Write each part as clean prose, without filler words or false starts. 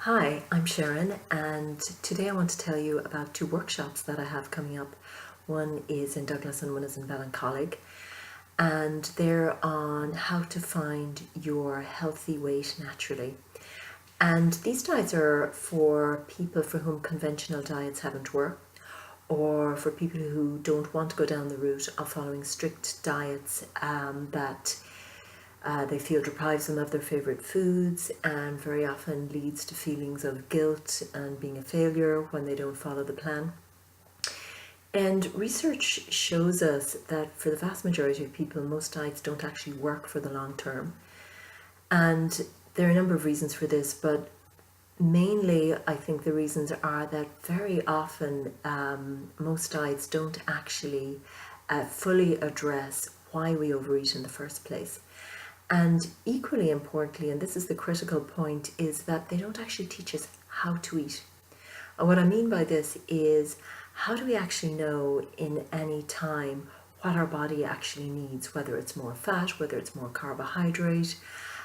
Hi, I'm Sharon, and today I want to tell you about two workshops that I have coming up. One is in Douglas and one is in Ballincollig, and they're on how to find your healthy weight naturally. And these diets are for people for whom conventional diets haven't worked, or for people who don't want to go down the route of following strict diets that they feel deprives them of their favourite foods and very often leads to feelings of guilt and being a failure when they don't follow the plan. And research shows us that for the vast majority of people, most diets don't actually work for the long term. And there are a number of reasons for this, but mainly I think the reasons are that very often most diets don't actually fully address why we overeat in the first place. And equally importantly, and this is the critical point, is that they don't actually teach us how to eat. And what I mean by this is, how do we actually know in any time what our body actually needs, whether it's more fat, whether it's more carbohydrate?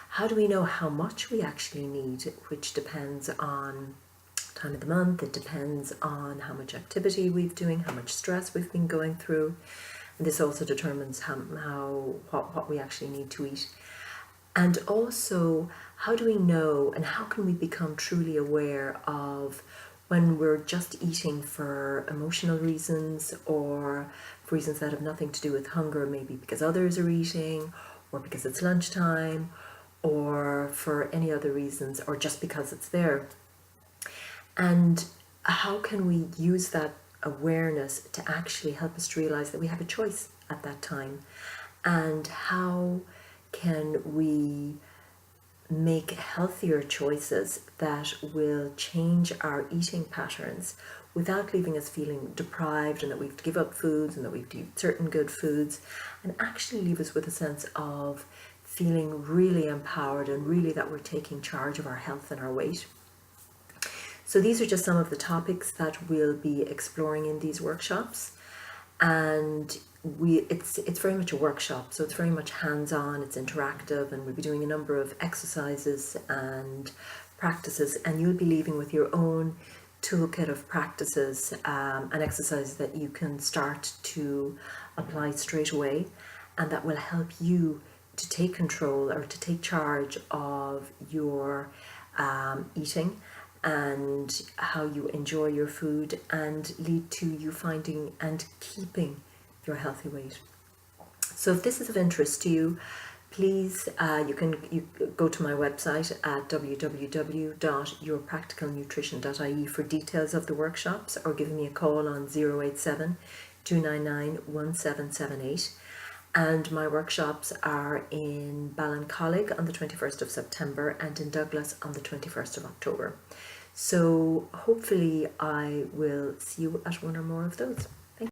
How do we know how much we actually need, which depends on time of the month, it depends on how much activity we've doing, how much stress we've been going through. And this also determines what we actually need to eat. And also, how do we know and how can we become truly aware of when we're just eating for emotional reasons or for reasons that have nothing to do with hunger, maybe because others are eating or because it's lunchtime or for any other reasons or just because it's there? And how can we use that awareness to actually help us to realize that we have a choice at that time? And how can we make healthier choices that will change our eating patterns without leaving us feeling deprived and that we have to give up foods and that we have to eat certain good foods, and actually leave us with a sense of feeling really empowered and really that we're taking charge of our health and our weight. So these are just some of the topics that we'll be exploring in these workshops. And it's very much a workshop, so it's very much hands-on, it's interactive, and we'll be doing a number of exercises and practices, and you'll be leaving with your own toolkit of practices and exercises that you can start to apply straight away, and that will help you to take control or to take charge of your eating and how you enjoy your food, and lead to you finding and keeping your healthy weight. So if this is of interest to you, please you go to my website at www.yourpracticalnutrition.ie for details of the workshops, or give me a call on 087 299 1778. And my workshops are in Ballincollig on the 21st of September and in Douglas on the 21st of October. So hopefully I will see you at one or more of those.